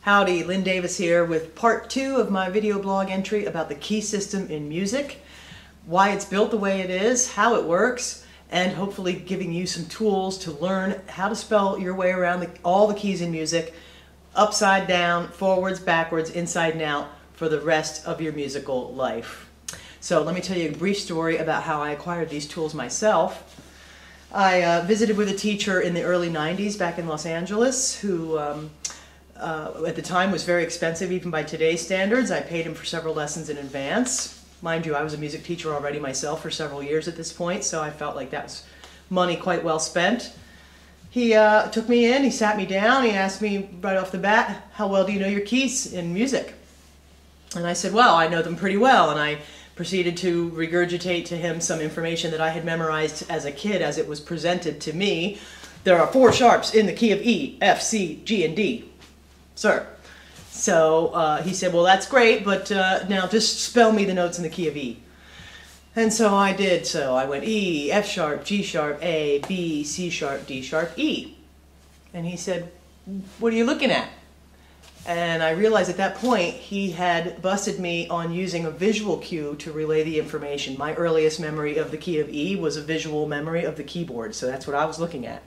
Howdy, Lynn Davis here with part 2 of my video blog entry about the key system in music, why it's built the way it is, how it works, and hopefully giving you some tools to learn how to spell your way around all the keys in music, upside down, forwards, backwards, inside and out, for the rest of your musical life. So let me tell you a brief story about how I acquired these tools myself. I visited with a teacher in the early 90s back in Los Angeles who at the time was very expensive even by today's standards. I paid him for several lessons in advance. Mind you, I was a music teacher already myself for several years at this point, so I felt like that was money quite well spent. He took me in, he sat me down, he asked me right off the bat, how well do you know your keys in music? And I said, well, I know them pretty well, and I proceeded to regurgitate to him some information that I had memorized as a kid as it was presented to me. There are 4 sharps in the key of E, F, C, G, and D. Sir. So he said, well, that's great, but now just spell me the notes in the key of E. And so I did. So I went E, F sharp, G sharp, A, B, C sharp, D sharp, E. And he said, what are you looking at? And I realized at that point he had busted me on using a visual cue to relay the information. My earliest memory of the key of E was a visual memory of the keyboard, so that's what I was looking at.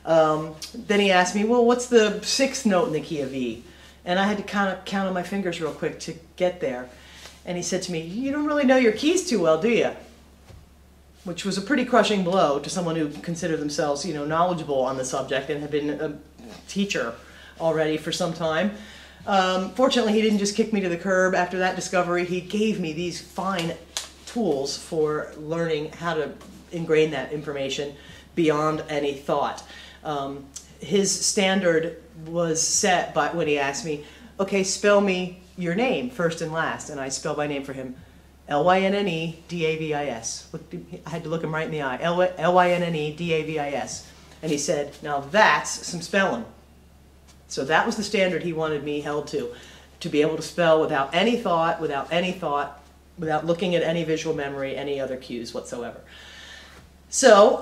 Then he asked me, well, what's the 6th note in the key of E? And I had to kind of count on my fingers real quick to get there. And he said to me, you don't really know your keys too well, do you? Which was a pretty crushing blow to someone who considered themselves, you know, knowledgeable on the subject and had been a teacher already for some time. Fortunately, he didn't just kick me to the curb after that discovery. He gave me these fine tools for learning how to ingrain that information beyond any thought. His standard was set by when he asked me, okay, spell me your name first and last. And I spelled my name for him, L-Y-N-N-E-D-A-V-I-S. I had to look him right in the eye, L-Y-N-N-E-D-A-V-I-S. And he said, now that's some spelling. So that was the standard he wanted me held to be able to spell without any thought, without looking at any visual memory, any other cues whatsoever. So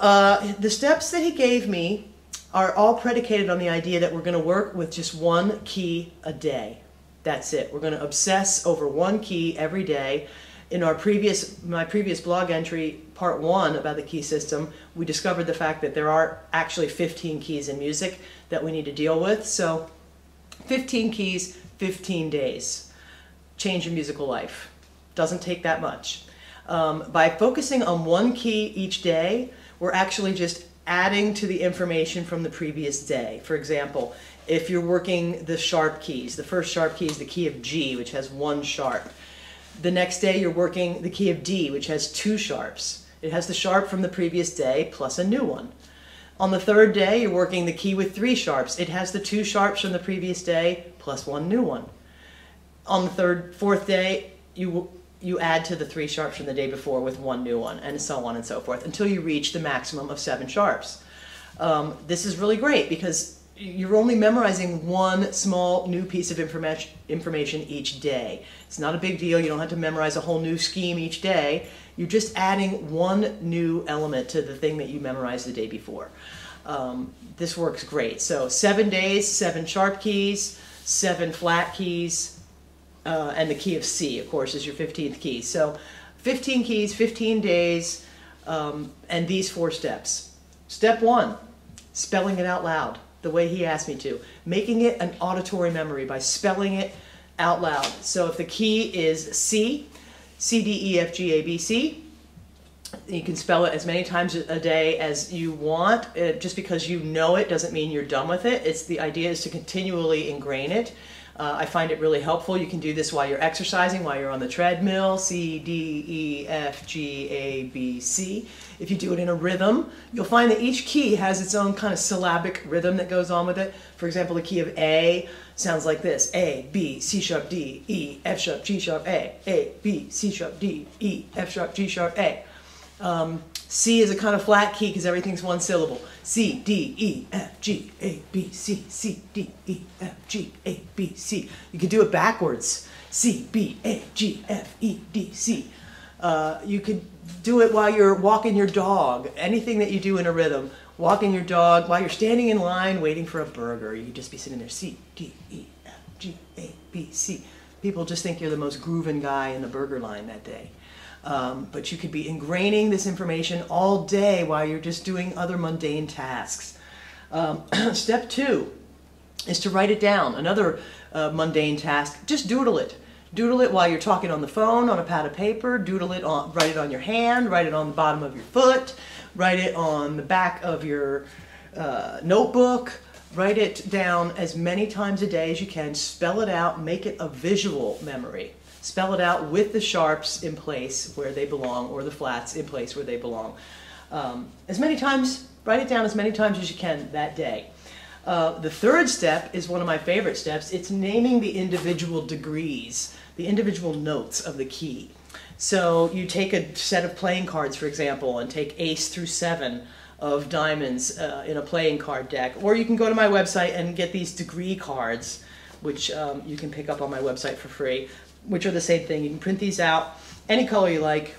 the steps that he gave me are all predicated on the idea that we're going to work with just one key a day. That's it. We're going to obsess over one key every day. In my previous blog entry, part 1 about the key system, we discovered the fact that there are actually 15 keys in music that we need to deal with. So 15 keys, 15 days. Change your musical life. Doesn't take that much. By focusing on one key each day, we're actually just adding to the information from the previous day. For example, if you're working the sharp keys, the first sharp key is the key of G, which has 1 sharp. The next day you're working the key of D, which has 2 sharps. It has the sharp from the previous day plus a new one. On the 3rd day you're working the key with 3 sharps. It has the 2 sharps from the previous day plus 1 new one. On the 4th day you add to the 3 sharps from the day before with 1 new one, and so on and so forth, until you reach the maximum of 7 sharps. This is really great because you're only memorizing one small new piece of information each day. It's not a big deal. You don't have to memorize a whole new scheme each day. You're just adding one new element to the thing that you memorized the day before. This works great. So 7 days, 7 sharp keys, 7 flat keys, and the key of C, of course, is your 15th key. So 15 keys, 15 days, and these 4 steps. Step 1, spelling it out loud the way he asked me to. Making it an auditory memory by spelling it out loud. So if the key is C, C, D, E, F, G, A, B, C, you can spell it as many times a day as you want. Just because you know it doesn't mean you're done with it. The idea is to continually ingrain it. I find it really helpful. You can do this while you're exercising, while you're on the treadmill. C, D, E, F, G, A, B, C. If you do it in a rhythm, you'll find that each key has its own kind of syllabic rhythm that goes on with it. For example, the key of A sounds like this. A, B, C sharp, D, E, F sharp, G sharp, A, B, C sharp, D, E, F sharp, G sharp, A. C is a kind of flat key because everything's one syllable. C, D, E, F, G, A, B, C, C, D, E, F, G, A, B, C. You can do it backwards. C, B, A, G, F, E, D, C. You could do it while you're walking your dog. Anything that you do in a rhythm. Walking your dog while you're standing in line waiting for a burger. You could just be sitting there. C, D, E, F, G, A, B, C. People just think you're the most grooving guy in the burger line that day. But you could be ingraining this information all day while you're just doing other mundane tasks. Step 2 is to write it down. Another mundane task, just doodle it. Doodle it while you're talking on the phone, on a pad of paper, doodle it on, write it on your hand, write it on the bottom of your foot, write it on the back of your notebook, write it down as many times a day as you can, spell it out, make it a visual memory. Spell it out with the sharps in place where they belong, or the flats in place where they belong. As many times, write it down as many times as you can that day. The third step is one of my favorite steps. It's naming the individual degrees, the individual notes of the key. So you take a set of playing cards, for example, and take ace through 7 of diamonds in a playing card deck. Or you can go to my website and get these degree cards, which you can pick up on my website for free, which are the same thing. You can print these out, any color you like,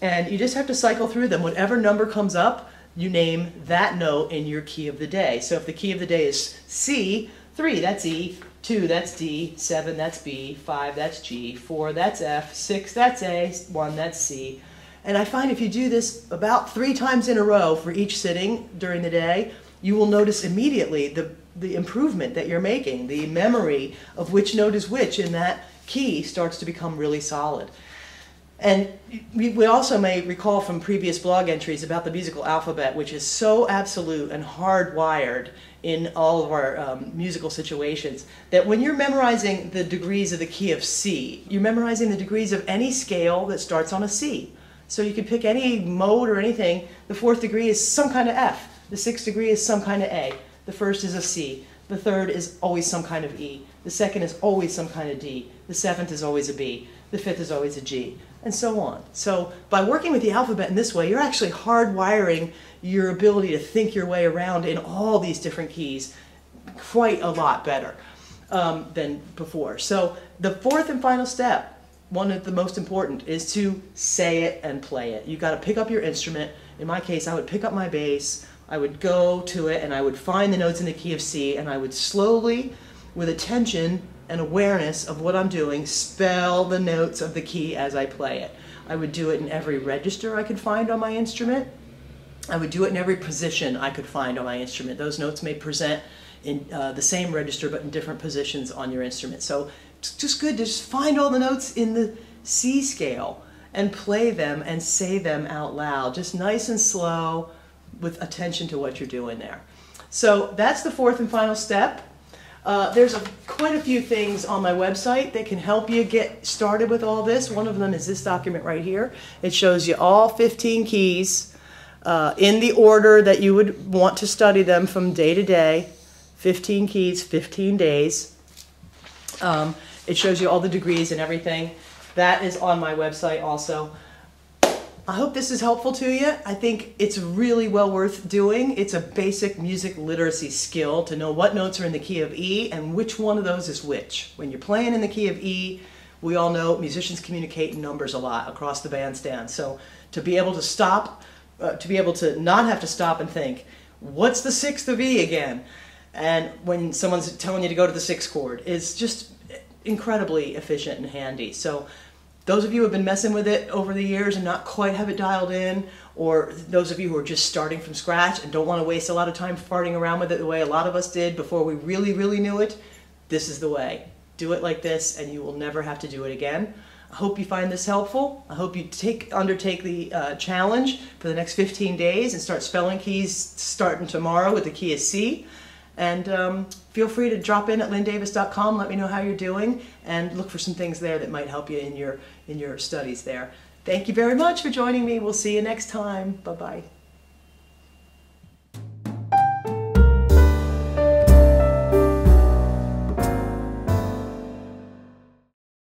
and you just have to cycle through them. Whatever number comes up, you name that note in your key of the day. So if the key of the day is C, 3, that's E, 2, that's D, 7, that's B, 5, that's G, 4, that's F, 6, that's A, 1, that's C. And I find if you do this about 3 times in a row for each sitting during the day, you will notice immediately the improvement that you're making. The memory of which note is which in that key starts to become really solid. And we also may recall from previous blog entries about the musical alphabet, which is so absolute and hardwired in all of our musical situations, that when you're memorizing the degrees of the key of C, you're memorizing the degrees of any scale that starts on a C. So you can pick any mode or anything. The 4th degree is some kind of F. The 6th degree is some kind of A. The 1st is a C. The 3rd is always some kind of E. The 2nd is always some kind of D. The 7th is always a B. The 5th is always a G, and so on. So by working with the alphabet in this way, you're actually hardwiring your ability to think your way around in all these different keys quite a lot better than before. So the 4th and final step, one of the most important, is to say it and play it. You've got to pick up your instrument. In my case, I would pick up my bass, I would go to it, and I would find the notes in the key of C, and I would slowly, with attention and awareness of what I'm doing, spell the notes of the key as I play it. I would do it in every register I could find on my instrument. I would do it in every position I could find on my instrument. Those notes may present in the same register but in different positions on your instrument. So it's just good to just find all the notes in the C scale and play them and say them out loud, just nice and slow with attention to what you're doing there. So that's the 4th and final step. There's quite a few things on my website that can help you get started with all this. One of them is this document right here. It shows you all 15 keys in the order that you would want to study them from day to day. 15 keys, 15 days. It shows you all the degrees and everything. That is on my website also. I hope this is helpful to you. I think it's really well worth doing. It's a basic music literacy skill to know what notes are in the key of E and which one of those is which. When you're playing in the key of E, we all know musicians communicate in numbers a lot across the bandstand. So to be able to stop, to be able to not have to stop and think, what's the 6th of E again? And when someone's telling you to go to the 6th chord, is just incredibly efficient and handy. So those of you who have been messing with it over the years and not quite have it dialed in, or those of you who are just starting from scratch and don't want to waste a lot of time farting around with it the way a lot of us did before we really, really knew it, this is the way. Do it like this and you will never have to do it again. I hope you find this helpful. I hope you undertake the challenge for the next 15 days and start spelling keys starting tomorrow with the key of C. And feel free to drop in at lynnedavis.com, let me know how you're doing, and look for some things there that might help you in your studies there. Thank you very much for joining me. We'll see you next time. Bye-bye.